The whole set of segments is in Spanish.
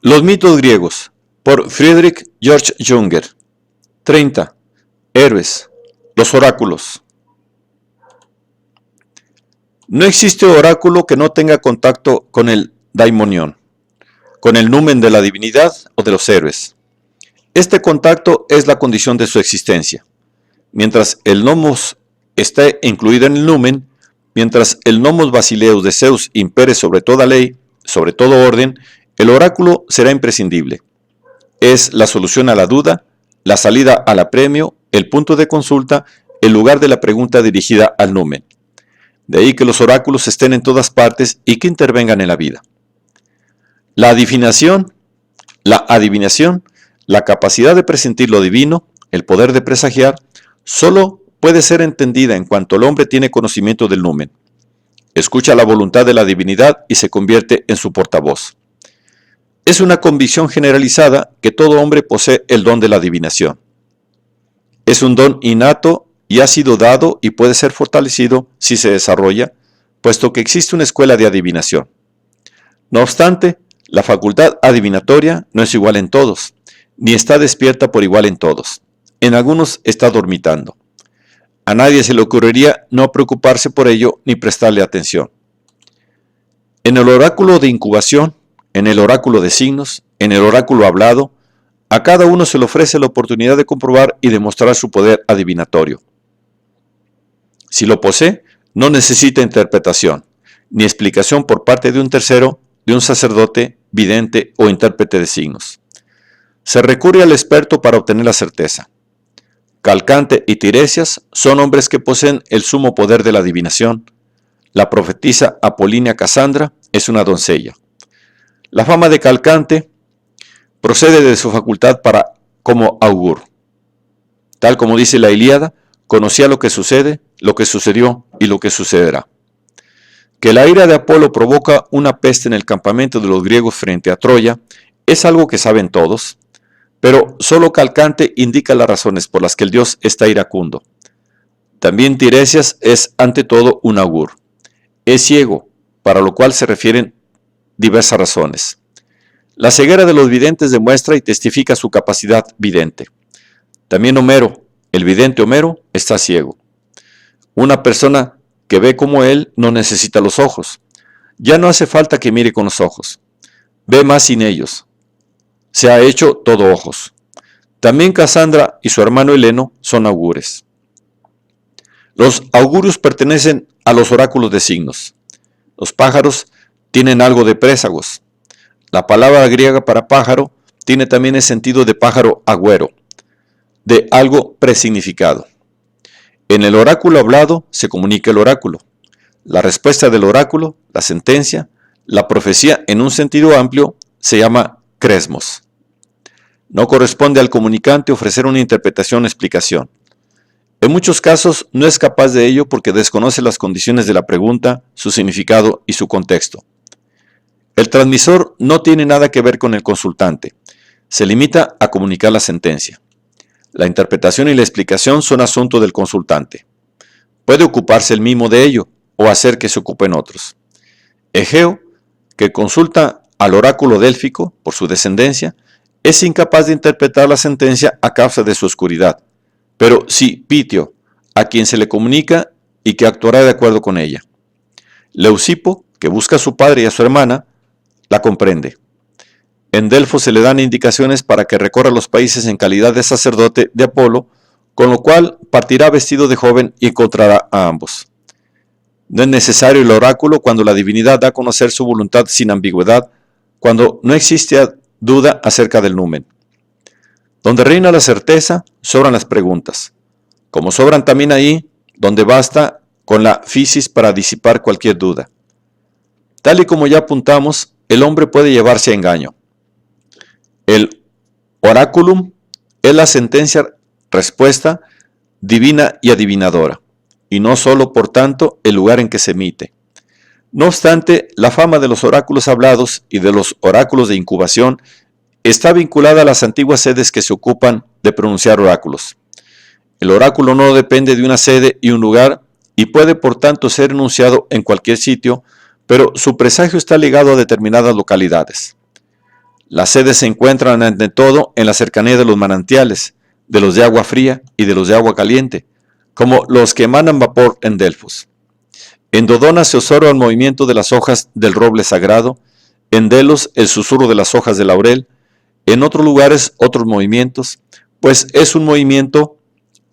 Los mitos griegos, por Friedrich Georg Junger. 30. Héroes. Los oráculos. No existe oráculo que no tenga contacto con el daimonión, con el numen de la divinidad o de los héroes. Este contacto es la condición de su existencia. Mientras el nomos esté incluido en el numen, mientras el nomos basileus de Zeus impere sobre toda ley, sobre todo orden, el oráculo será imprescindible. Es la solución a la duda, la salida al apremio, el punto de consulta, el lugar de la pregunta dirigida al numen. De ahí que los oráculos estén en todas partes y que intervengan en la vida. La adivinación, la capacidad de presentir lo divino, el poder de presagiar, solo puede ser entendida en cuanto el hombre tiene conocimiento del numen. Escucha la voluntad de la divinidad y se convierte en su portavoz. Es una convicción generalizada que todo hombre posee el don de la adivinación. Es un don innato y ha sido dado y puede ser fortalecido si se desarrolla, puesto que existe una escuela de adivinación. No obstante, la facultad adivinatoria no es igual en todos, ni está despierta por igual en todos. En algunos está dormitando. A nadie se le ocurriría no preocuparse por ello ni prestarle atención. En el oráculo de incubación, en el oráculo de signos, en el oráculo hablado, a cada uno se le ofrece la oportunidad de comprobar y demostrar su poder adivinatorio. Si lo posee, no necesita interpretación, ni explicación por parte de un tercero, de un sacerdote, vidente o intérprete de signos. Se recurre al experto para obtener la certeza. Calcante y Tiresias son hombres que poseen el sumo poder de la adivinación. La profetisa Apolínea Casandra es una doncella. La fama de Calcante procede de su facultad para como augur. Tal como dice la Ilíada, conocía lo que sucede, lo que sucedió y lo que sucederá. Que la ira de Apolo provoca una peste en el campamento de los griegos frente a Troya es algo que saben todos, pero solo Calcante indica las razones por las que el dios está iracundo. También Tiresias es ante todo un augur. Es ciego, para lo cual se refieren diversas razones. La ceguera de los videntes demuestra y testifica su capacidad vidente. También Homero, el vidente Homero, está ciego. Una persona que ve como él no necesita los ojos. Ya no hace falta que mire con los ojos. Ve más sin ellos. Se ha hecho todo ojos. También Casandra y su hermano Heleno son augures. Los augurios pertenecen a los oráculos de signos. Los pájaros tienen algo de présagos. La palabra griega para pájaro tiene también el sentido de pájaro agüero, de algo presignificado. En el oráculo hablado se comunica el oráculo. La respuesta del oráculo, la sentencia, la profecía en un sentido amplio se llama cresmos. No corresponde al comunicante ofrecer una interpretación o explicación. En muchos casos no es capaz de ello porque desconoce las condiciones de la pregunta, su significado y su contexto. El transmisor no tiene nada que ver con el consultante. Se limita a comunicar la sentencia. La interpretación y la explicación son asunto del consultante. Puede ocuparse él mismo de ello o hacer que se ocupen otros. Egeo, que consulta al oráculo délfico por su descendencia, es incapaz de interpretar la sentencia a causa de su oscuridad, pero sí Pitio, a quien se le comunica y que actuará de acuerdo con ella. Leucipo, que busca a su padre y a su hermana, la comprende. En Delfos se le dan indicaciones para que recorra los países en calidad de sacerdote de Apolo, con lo cual partirá vestido de joven y encontrará a ambos. No es necesario el oráculo cuando la divinidad da a conocer su voluntad sin ambigüedad, cuando no existe duda acerca del numen. Donde reina la certeza, sobran las preguntas, como sobran también ahí donde basta con la physis para disipar cualquier duda. Tal y como ya apuntamos, el hombre puede llevarse a engaño. El oraculum es la sentencia-respuesta divina y adivinadora, y no solo, por tanto, el lugar en que se emite. No obstante, la fama de los oráculos hablados y de los oráculos de incubación está vinculada a las antiguas sedes que se ocupan de pronunciar oráculos. El oráculo no depende de una sede y un lugar y puede por tanto ser enunciado en cualquier sitio, pero su presagio está ligado a determinadas localidades. Las sedes se encuentran ante todo en la cercanía de los manantiales, de los de agua fría y de los de agua caliente, como los que emanan vapor en Delfos. En Dodona se observa el movimiento de las hojas del roble sagrado, en Delos el susurro de las hojas de laurel, en otros lugares otros movimientos, pues es un movimiento,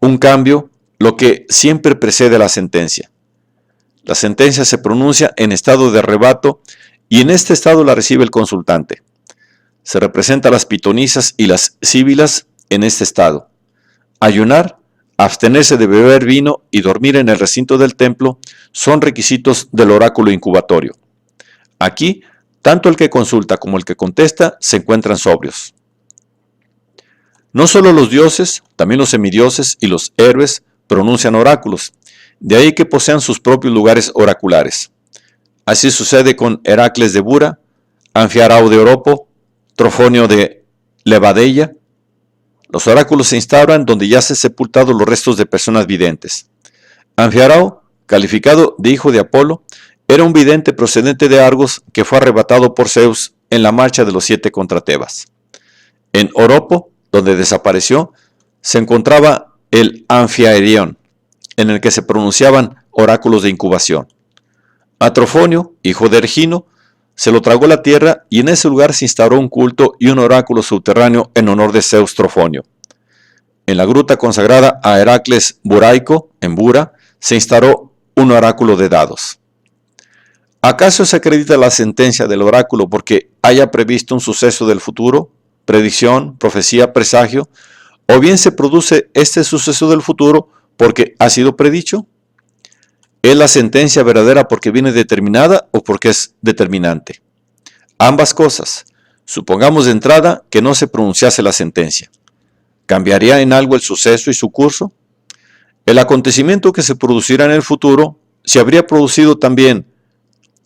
un cambio, lo que siempre precede a la sentencia. La sentencia se pronuncia en estado de arrebato y en este estado la recibe el consultante. Se representa las pitonisas y las síbilas en este estado. Ayunar, abstenerse de beber vino y dormir en el recinto del templo son requisitos del oráculo incubatorio. Aquí, tanto el que consulta como el que contesta se encuentran sobrios. No solo los dioses, también los semidioses y los héroes pronuncian oráculos, de ahí que posean sus propios lugares oraculares. Así sucede con Heracles de Bura, Anfiarao de Oropo, Trofonio de Levadeia. Los oráculos se instauran donde yacen sepultados los restos de personas videntes. Anfiarao, calificado de hijo de Apolo, era un vidente procedente de Argos que fue arrebatado por Zeus en la marcha de los 7 contra Tebas. En Oropo, donde desapareció, se encontraba el Anfiaerión, en el que se pronunciaban oráculos de incubación. A Trofonio, hijo de Ergino, se lo tragó la tierra y en ese lugar se instauró un culto y un oráculo subterráneo en honor de Zeus Trofonio. En la gruta consagrada a Heracles Buraico, en Bura, se instauró un oráculo de dados. ¿Acaso se acredita la sentencia del oráculo porque haya previsto un suceso del futuro, predicción, profecía, presagio, o bien se produce este suceso del futuro porque ha sido predicho? ¿Es la sentencia verdadera porque viene determinada o porque es determinante? Ambas cosas. Supongamos de entrada que no se pronunciase la sentencia. ¿Cambiaría en algo el suceso y su curso? El acontecimiento que se producirá en el futuro se habría producido también,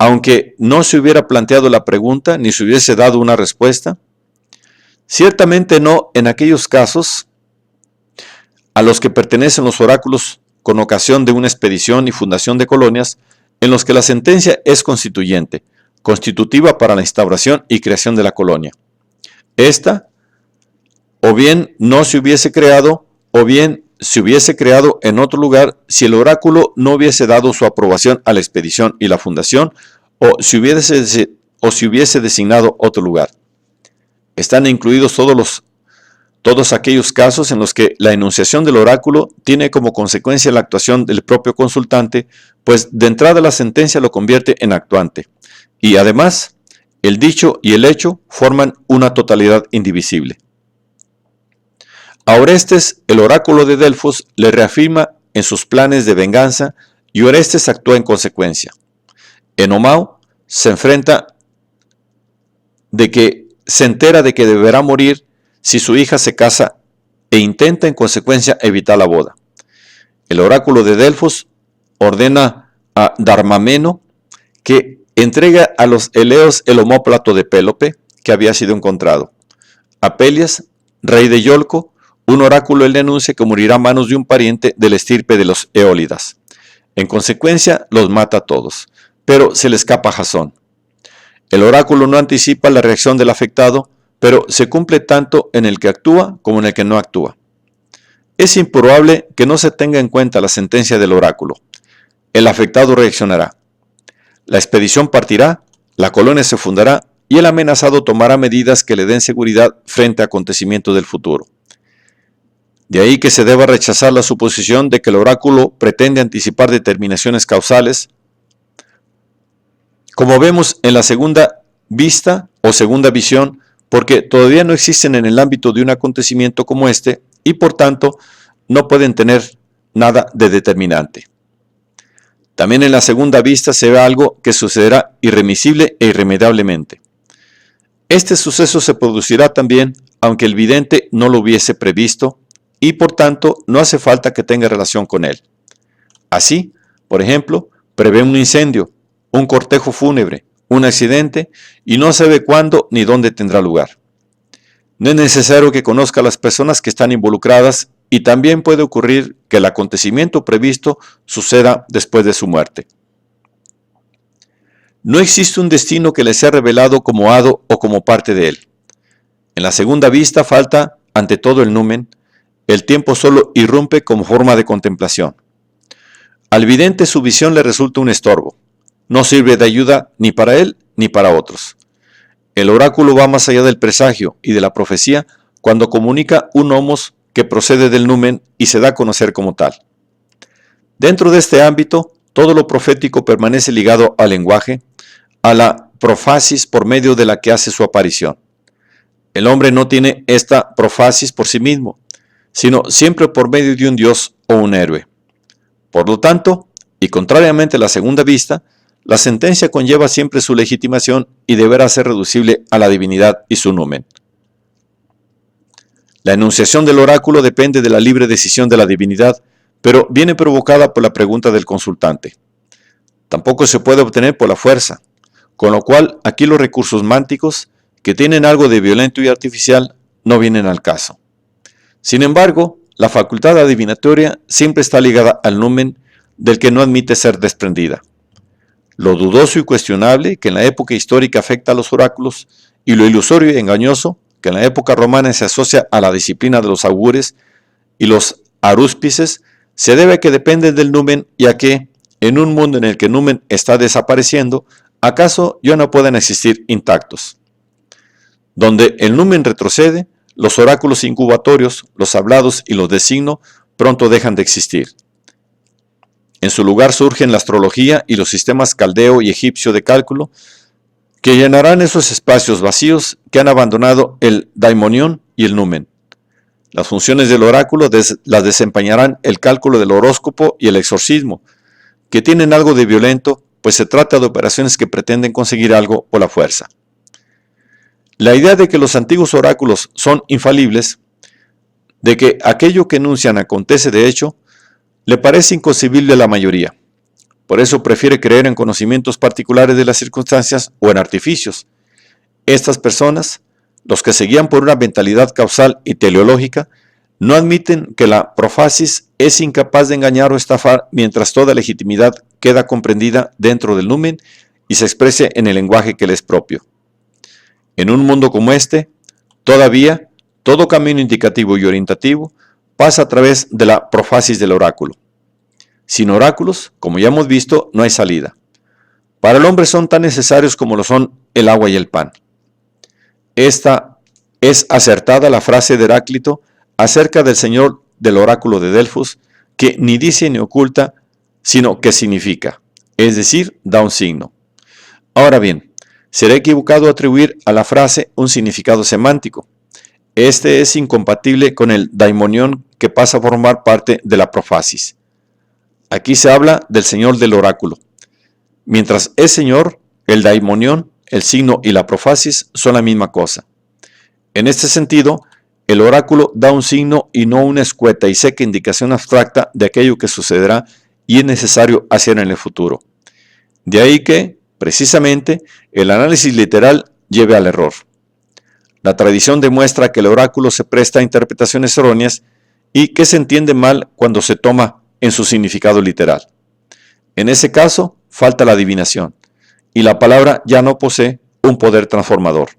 aunque no se hubiera planteado la pregunta ni se hubiese dado una respuesta. Ciertamente no en aquellos casos a los que pertenecen los oráculos con ocasión de una expedición y fundación de colonias, en los que la sentencia es constituyente, constitutiva para la instauración y creación de la colonia. Esta, o bien no se hubiese creado, o bien se hubiese creado en otro lugar si el oráculo no hubiese dado su aprobación a la expedición y la fundación, o si hubiese designado otro lugar. Están incluidos todos aquellos casos en los que la enunciación del oráculo tiene como consecuencia la actuación del propio consultante, pues de entrada la sentencia lo convierte en actuante, y además el dicho y el hecho forman una totalidad indivisible. A Orestes, el oráculo de Delfos le reafirma en sus planes de venganza y Orestes actúa en consecuencia. Enomao se entera de que deberá morir si su hija se casa e intenta en consecuencia evitar la boda. El oráculo de Delfos ordena a Darmameno que entrega a los eleos el omóplato de Pélope que había sido encontrado. A Pelias, rey de Iolco, un oráculo le anuncia que morirá a manos de un pariente de la estirpe de los eólidas. En consecuencia, los mata a todos, pero se le escapa a Jasón. El oráculo no anticipa la reacción del afectado, pero se cumple tanto en el que actúa como en el que no actúa. Es improbable que no se tenga en cuenta la sentencia del oráculo. El afectado reaccionará. La expedición partirá, la colonia se fundará y el amenazado tomará medidas que le den seguridad frente a acontecimientos del futuro. De ahí que se deba rechazar la suposición de que el oráculo pretende anticipar determinaciones causales, como vemos en la segunda vista o segunda visión, porque todavía no existen en el ámbito de un acontecimiento como este y por tanto no pueden tener nada de determinante. También en la segunda vista se ve algo que sucederá irremisible e irremediablemente. Este suceso se producirá también aunque el vidente no lo hubiese previsto y por tanto no hace falta que tenga relación con él. Así, por ejemplo, prevé un incendio, un cortejo fúnebre, un accidente y no sabe cuándo ni dónde tendrá lugar. No es necesario que conozca a las personas que están involucradas y también puede ocurrir que el acontecimiento previsto suceda después de su muerte. No existe un destino que le sea revelado como hado o como parte de él. En la segunda vista falta, ante todo, el numen. El tiempo solo irrumpe como forma de contemplación. Al vidente su visión le resulta un estorbo. No sirve de ayuda ni para él ni para otros. El oráculo va más allá del presagio y de la profecía cuando comunica un nomos que procede del numen y se da a conocer como tal. Dentro de este ámbito, todo lo profético permanece ligado al lenguaje, a la profasis por medio de la que hace su aparición. El hombre no tiene esta profasis por sí mismo, sino siempre por medio de un dios o un héroe. Por lo tanto, y contrariamente a la segunda vista, la sentencia conlleva siempre su legitimación y deberá ser reducible a la divinidad y su numen. La enunciación del oráculo depende de la libre decisión de la divinidad, pero viene provocada por la pregunta del consultante. Tampoco se puede obtener por la fuerza, con lo cual aquí los recursos mánticos, que tienen algo de violento y artificial, no vienen al caso. Sin embargo, la facultad adivinatoria siempre está ligada al numen, del que no admite ser desprendida. Lo dudoso y cuestionable que en la época histórica afecta a los oráculos, y lo ilusorio y engañoso que en la época romana se asocia a la disciplina de los augures y los arúspices, se debe a que dependen del numen y a que, en un mundo en el que el numen está desapareciendo, acaso ya no pueden existir intactos. Donde el numen retrocede, los oráculos incubatorios, los hablados y los de signo pronto dejan de existir. En su lugar surgen la astrología y los sistemas caldeo y egipcio de cálculo, que llenarán esos espacios vacíos que han abandonado el daimonión y el numen. Las funciones del oráculo las desempeñarán el cálculo del horóscopo y el exorcismo, que tienen algo de violento, pues se trata de operaciones que pretenden conseguir algo por la fuerza. La idea de que los antiguos oráculos son infalibles, de que aquello que enuncian acontece de hecho, le parece inconcebible a la mayoría. Por eso prefiere creer en conocimientos particulares de las circunstancias o en artificios. Estas personas, los que se guían por una mentalidad causal y teleológica, no admiten que la profasis es incapaz de engañar o estafar mientras toda legitimidad queda comprendida dentro del numen y se exprese en el lenguaje que le es propio. En un mundo como este, todavía, todo camino indicativo y orientativo pasa a través de la profasis del oráculo. Sin oráculos, como ya hemos visto, no hay salida. Para el hombre son tan necesarios como lo son el agua y el pan. Esta es acertada la frase de Heráclito acerca del señor del oráculo de Delfos, que ni dice ni oculta, sino que significa, es decir, da un signo. Ahora bien, será equivocado atribuir a la frase un significado semántico. Este es incompatible con el daimonión que pasa a formar parte de la profasis. Aquí se habla del señor del oráculo. Mientras es señor, el daimonión, el signo y la profasis son la misma cosa. En este sentido, el oráculo da un signo y no una escueta y seca indicación abstracta de aquello que sucederá y es necesario hacer en el futuro. De ahí que, precisamente, el análisis literal lleve al error. La tradición demuestra que el oráculo se presta a interpretaciones erróneas y que se entiende mal cuando se toma en su significado literal. En ese caso, falta la adivinación, y la palabra ya no posee un poder transformador.